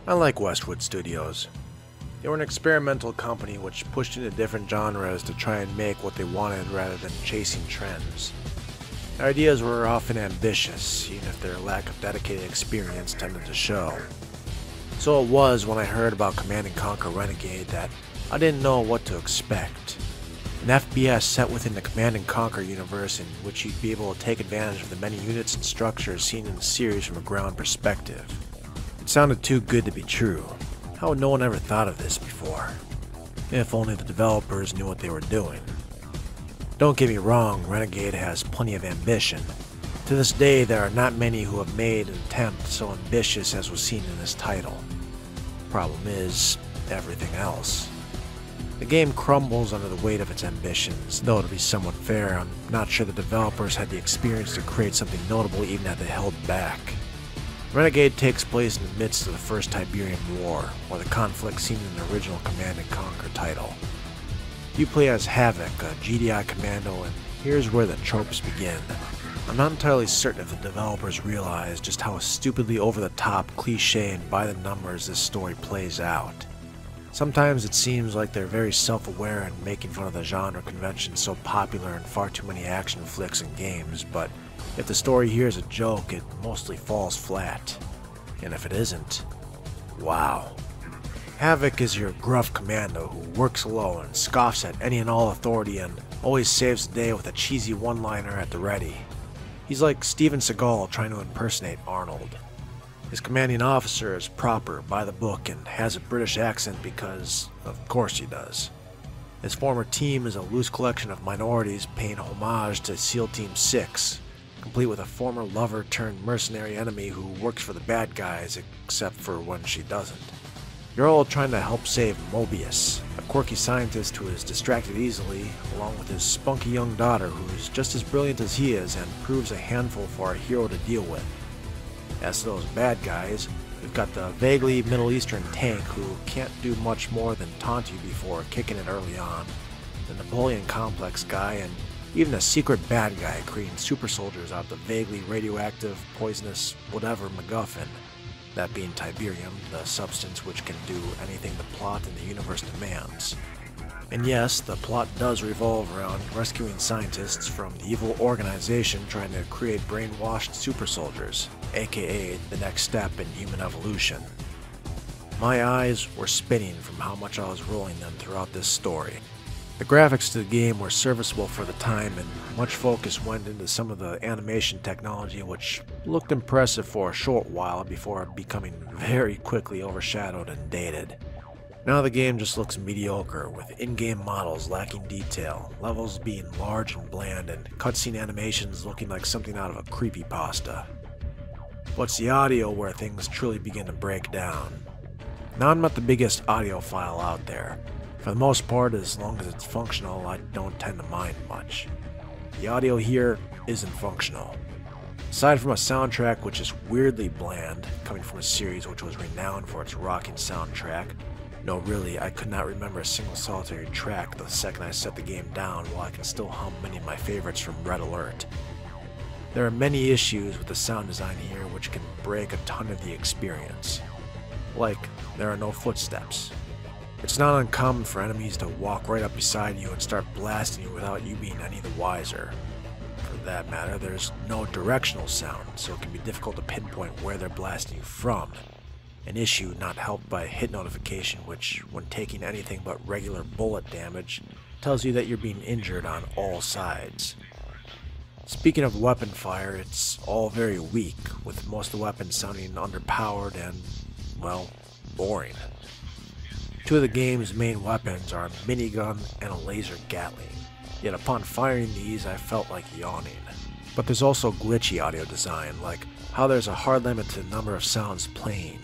I like Westwood Studios. They were an experimental company which pushed into different genres to try and make what they wanted rather than chasing trends. Their ideas were often ambitious, even if their lack of dedicated experience tended to show. So it was when I heard about Command & Conquer Renegade that I didn't know what to expect. An FPS set within the Command & Conquer universe in which you'd be able to take advantage of the many units and structures seen in the series from a ground perspective. It sounded too good to be true. How had no one ever thought of this before? If only the developers knew what they were doing. Don't get me wrong, Renegade has plenty of ambition. To this day, there are not many who have made an attempt so ambitious as was seen in this title. Problem is, everything else. The game crumbles under the weight of its ambitions, though to be somewhat fair, I'm not sure the developers had the experience to create something notable even as they held back. Renegade takes place in the midst of the First Tiberian War, or the conflict seen in the original Command & Conquer title. You play as Havoc, a GDI commando, and here's where the tropes begin. I'm not entirely certain if the developers realize just how stupidly over-the-top, cliché, and by-the-numbers this story plays out. Sometimes it seems like they're very self-aware and making fun of the genre convention so popular in far too many action flicks and games, but if the story here is a joke, it mostly falls flat. And if it isn't, wow. Havoc is your gruff commando who works alone, scoffs at any and all authority, and always saves the day with a cheesy one-liner at the ready. He's like Steven Seagal trying to impersonate Arnold. His commanding officer is proper, by the book, and has a British accent because, of course he does. His former team is a loose collection of minorities paying homage to SEAL Team 6, complete with a former lover turned mercenary enemy who works for the bad guys except for when she doesn't. You're all trying to help save Mobius, a quirky scientist who is distracted easily, along with his spunky young daughter who's just as brilliant as he is and proves a handful for our hero to deal with. As to those bad guys, we've got the vaguely Middle Eastern tank who can't do much more than taunt you before kicking it early on, the Napoleon Complex guy, and even a secret bad guy creating super soldiers out of the vaguely radioactive, poisonous, whatever MacGuffin, that being Tiberium, the substance which can do anything the plot in the universe demands. And yes, the plot does revolve around rescuing scientists from the evil organization trying to create brainwashed super soldiers, aka the next step in human evolution. My eyes were spinning from how much I was rolling them throughout this story. The graphics to the game were serviceable for the time, and much focus went into some of the animation technology which looked impressive for a short while before becoming very quickly overshadowed and dated. Now the game just looks mediocre, with in-game models lacking detail, levels being large and bland, and cutscene animations looking like something out of a creepypasta. But it's the audio where things truly begin to break down. Now I'm not the biggest audiophile out there. For the most part, as long as it's functional, I don't tend to mind much. The audio here isn't functional. Aside from a soundtrack which is weirdly bland, coming from a series which was renowned for its rocking soundtrack, no really, I could not remember a single solitary track the second I set the game down, while I can still hum many of my favorites from Red Alert. There are many issues with the sound design here which can break a ton of the experience. Like, there are no footsteps. It's not uncommon for enemies to walk right up beside you and start blasting you without you being any the wiser. For that matter, there's no directional sound, so it can be difficult to pinpoint where they're blasting you from. An issue not helped by a hit notification which, when taking anything but regular bullet damage, tells you that you're being injured on all sides. Speaking of weapon fire, it's all very weak, with most of the weapons sounding underpowered and, well, boring. Two of the game's main weapons are a minigun and a laser Gatling, yet upon firing these I felt like yawning. But there's also glitchy audio design, like how there's a hard limit to the number of sounds playing,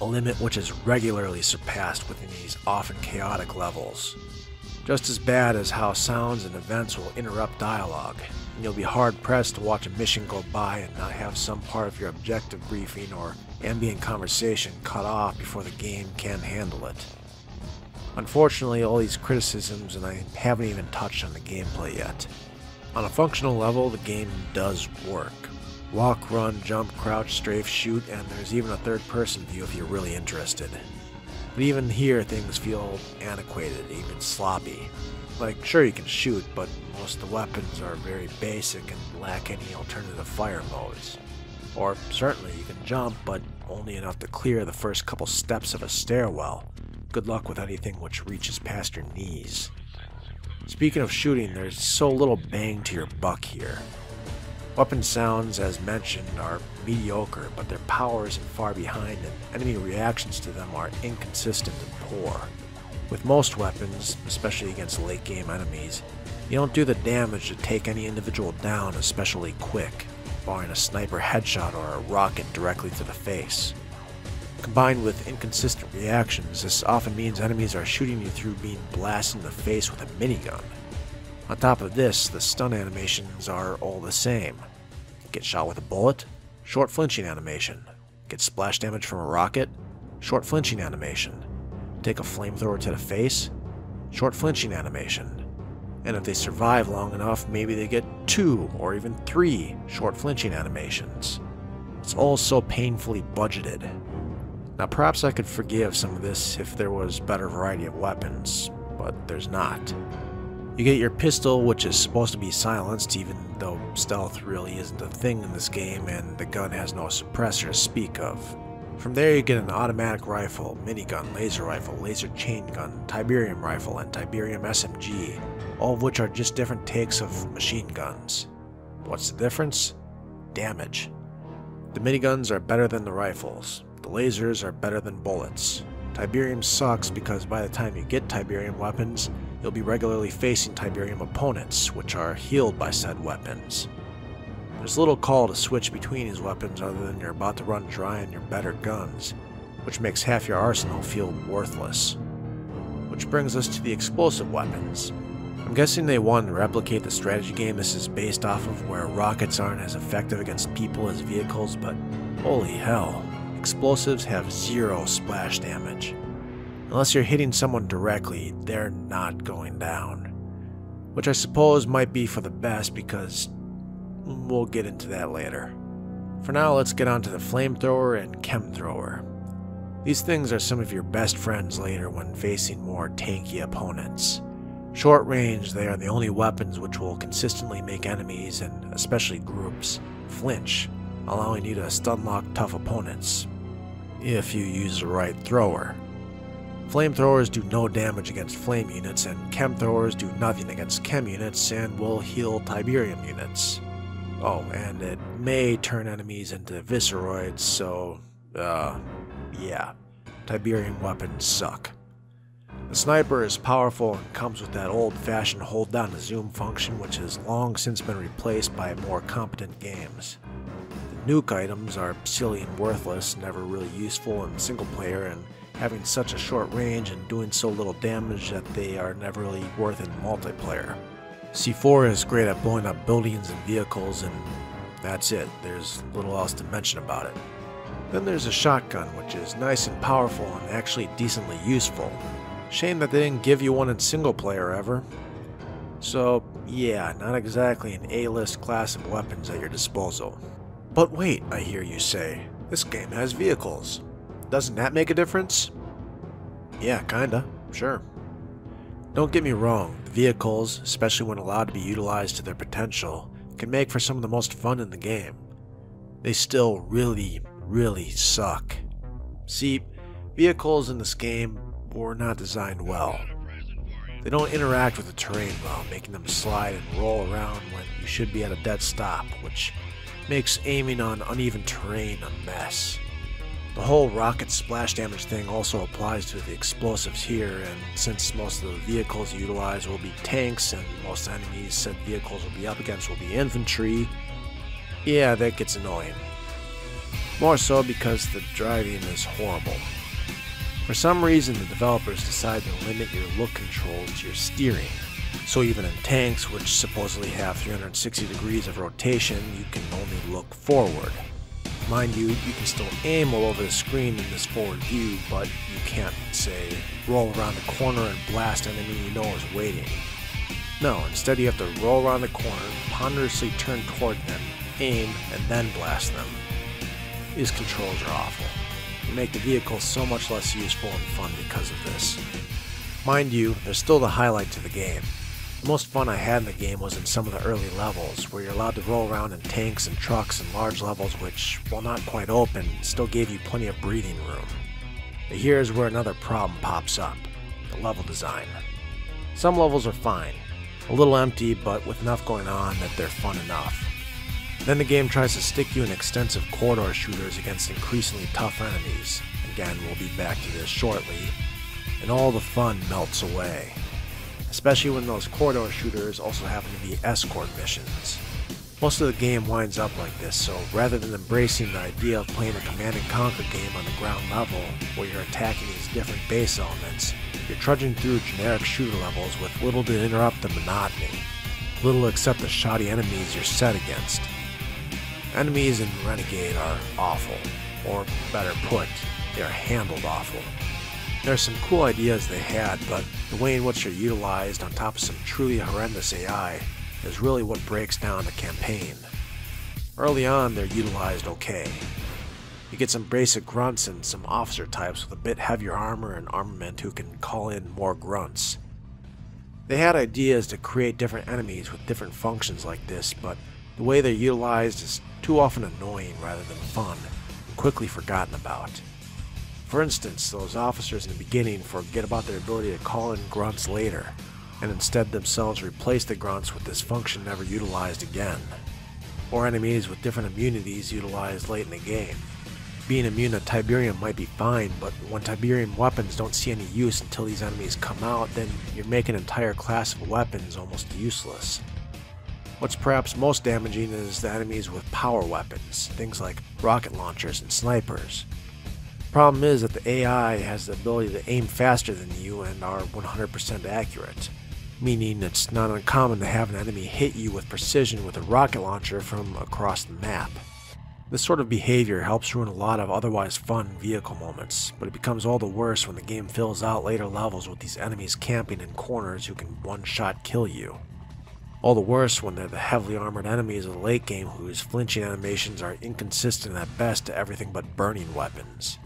a limit which is regularly surpassed within these often chaotic levels. Just as bad as how sounds and events will interrupt dialogue, and you'll be hard-pressed to watch a mission go by and not have some part of your objective briefing or ambient conversation cut off before the game can handle it. Unfortunately, all these criticisms, and I haven't even touched on the gameplay yet. On a functional level, the game does work. Walk, run, jump, crouch, strafe, shoot, and there's even a third-person view if you're really interested. But even here, things feel antiquated, even sloppy. Like, sure you can shoot, but most of the weapons are very basic and lack any alternative fire modes. Or certainly you can jump, but only enough to clear the first couple steps of a stairwell. Good luck with anything which reaches past your knees. Speaking of shooting, there's so little bang to your buck here. Weapon sounds, as mentioned, are mediocre, but their power isn't far behind, and enemy reactions to them are inconsistent and poor. With most weapons, especially against late-game enemies, you don't do the damage to take any individual down especially quick, barring a sniper headshot or a rocket directly to the face. Combined with inconsistent reactions, this often means enemies are shooting you through being blasted in the face with a minigun. On top of this, the stun animations are all the same. Get shot with a bullet, short flinching animation. Get splash damage from a rocket, short flinching animation. Take a flamethrower to the face, short flinching animation. And if they survive long enough, maybe they get 2 or even 3 short flinching animations. It's all so painfully budgeted. Now perhaps I could forgive some of this if there was better variety of weapons, but there's not. You get your pistol, which is supposed to be silenced, even though stealth really isn't a thing in this game and the gun has no suppressor to speak of. From there you get an automatic rifle, minigun, laser chain gun, Tiberium rifle, and Tiberium SMG, all of which are just different takes of machine guns. What's the difference? Damage. The miniguns are better than the rifles. The lasers are better than bullets. Tiberium sucks because by the time you get Tiberium weapons, you'll be regularly facing Tiberium opponents, which are healed by said weapons. There's little call to switch between these weapons other than you're about to run dry on your better guns, which makes half your arsenal feel worthless. Which brings us to the explosive weapons. I'm guessing they wanted to replicate the strategy game this is based off of, where rockets aren't as effective against people as vehicles, but holy hell, explosives have 0 splash damage. Unless you're hitting someone directly, they're not going down. Which I suppose might be for the best, because we'll get into that later. For now, let's get on to the flamethrower and chemthrower. These things are some of your best friends later when facing more tanky opponents. Short range, they are the only weapons which will consistently make enemies, and especially groups, flinch, allowing you to stun lock tough opponents, if you use the right thrower. Flamethrowers do no damage against flame units, and chemthrowers do nothing against chem units and will heal Tiberium units. Oh, and it may turn enemies into visceroids, so, yeah, Tiberium weapons suck. The sniper is powerful and comes with that old-fashioned hold down to zoom function, which has long since been replaced by more competent games. The nuke items are silly and worthless, never really useful in single player, and having such a short range and doing so little damage that they are never really worth in multiplayer. C4 is great at blowing up buildings and vehicles, and that's it. There's little else to mention about it. Then there's a shotgun, which is nice and powerful and actually decently useful. Shame that they didn't give you one in single player ever. So yeah, not exactly an A-list class of weapons at your disposal. But wait, I hear you say, this game has vehicles. Doesn't that make a difference? Yeah, kinda, sure. Don't get me wrong, the vehicles, especially when allowed to be utilized to their potential, can make for some of the most fun in the game. They still really suck. See, vehicles in this game were not designed well. They don't interact with the terrain well, making them slide and roll around when you should be at a dead stop, which makes aiming on uneven terrain a mess. The whole rocket splash damage thing also applies to the explosives here, and since most of the vehicles utilized will be tanks and most enemies said vehicles will be up against will be infantry, yeah, that gets annoying. More so because the driving is horrible. For some reason, the developers decided to limit your look controls to your steering. So even in tanks, which supposedly have 360 degrees of rotation, you can only look forward. Mind you, you can still aim all over the screen in this forward view, but you can't, say, roll around the corner and blast an enemy you know is waiting. No, instead you have to roll around the corner, ponderously turn toward them, aim, and then blast them. These controls are awful. They make the vehicles so much less useful and fun because of this. Mind you, they're still the highlight to the game. The most fun I had in the game was in some of the early levels, where you're allowed to roll around in tanks and trucks and large levels which, while not quite open, still gave you plenty of breathing room. But here's where another problem pops up: the level design. Some levels are fine, a little empty but with enough going on that they're fun enough. Then the game tries to stick you in extensive corridor shooters against increasingly tough enemies. Again, we'll be back to this shortly. And all the fun melts away. Especially when those corridor shooters also happen to be escort missions. Most of the game winds up like this, so rather than embracing the idea of playing a Command & Conquer game on the ground level, where you're attacking these different base elements, you're trudging through generic shooter levels with little to interrupt the monotony, little except the shoddy enemies you're set against. Enemies in Renegade are awful, or better put, they are handled awful. There are some cool ideas they had, but the way in which they're utilized on top of some truly horrendous AI is really what breaks down the campaign. Early on, they're utilized okay. You get some basic grunts and some officer types with a bit heavier armor and armament who can call in more grunts. They had ideas to create different enemies with different functions like this, but the way they're utilized is too often annoying rather than fun, and quickly forgotten about. For instance, those officers in the beginning forget about their ability to call in grunts later, and instead themselves replace the grunts with this function never utilized again. Or enemies with different immunities utilized late in the game. Being immune to Tiberium might be fine, but when Tiberium weapons don't see any use until these enemies come out, then you make an entire class of weapons almost useless. What's perhaps most damaging is the enemies with power weapons, things like rocket launchers and snipers. The problem is that the AI has the ability to aim faster than you and are 100% accurate, meaning it's not uncommon to have an enemy hit you with precision with a rocket launcher from across the map. This sort of behavior helps ruin a lot of otherwise fun vehicle moments, but it becomes all the worse when the game fills out later levels with these enemies camping in corners who can one-shot kill you. All the worse when they're the heavily armored enemies of the late game whose flinching animations are inconsistent at best to everything but burning weapons.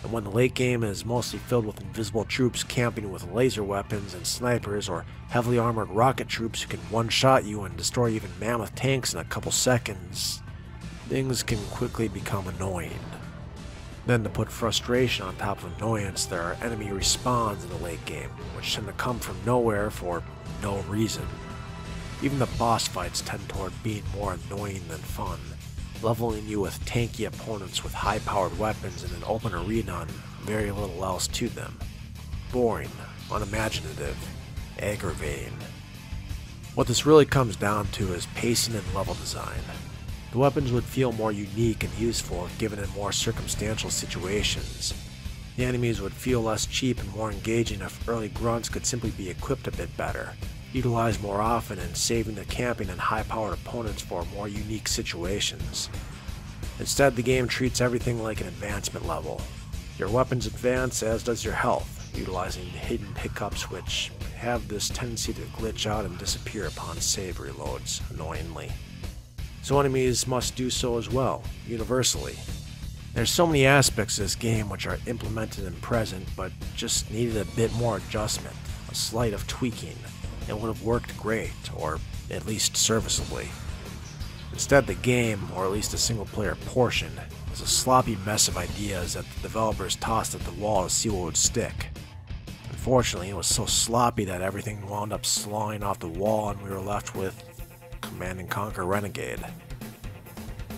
And when the late game is mostly filled with invisible troops camping with laser weapons and snipers, or heavily armored rocket troops who can one-shot you and destroy even mammoth tanks in a couple seconds, things can quickly become annoying. Then to put frustration on top of annoyance, there are enemy respawns in the late game, which tend to come from nowhere for no reason. Even the boss fights tend toward being more annoying than fun, leveling you with tanky opponents with high-powered weapons in an open arena and very little else to them. Boring, unimaginative, aggravating. What this really comes down to is pacing and level design. The weapons would feel more unique and useful if given in more circumstantial situations. The enemies would feel less cheap and more engaging if early grunts could simply be equipped a bit better, utilized more often, and saving the camping and high-powered opponents for more unique situations. Instead, the game treats everything like an advancement level. Your weapons advance, as does your health, utilizing hidden hiccups which have this tendency to glitch out and disappear upon save reloads, annoyingly. So enemies must do so as well, universally. There's so many aspects of this game which are implemented and present, but just needed a bit more adjustment, a slight of tweaking. It would have worked great, or at least serviceably. Instead, the game, or at least a single-player portion, is a sloppy mess of ideas that the developers tossed at the wall to see what would stick. Unfortunately, it was so sloppy that everything wound up slawing off the wall and we were left with Command & Conquer Renegade.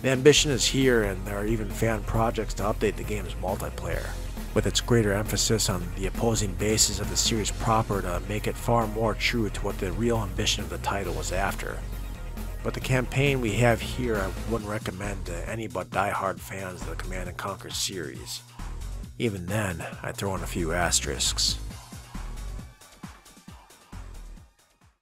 The ambition is here, and there are even fan projects to update the game's multiplayer, with its greater emphasis on the opposing bases of the series proper to make it far more true to what the real ambition of the title was after. But the campaign we have here I wouldn't recommend to any but die-hard fans of the Command & Conquer series. Even then, I'd throw in a few asterisks.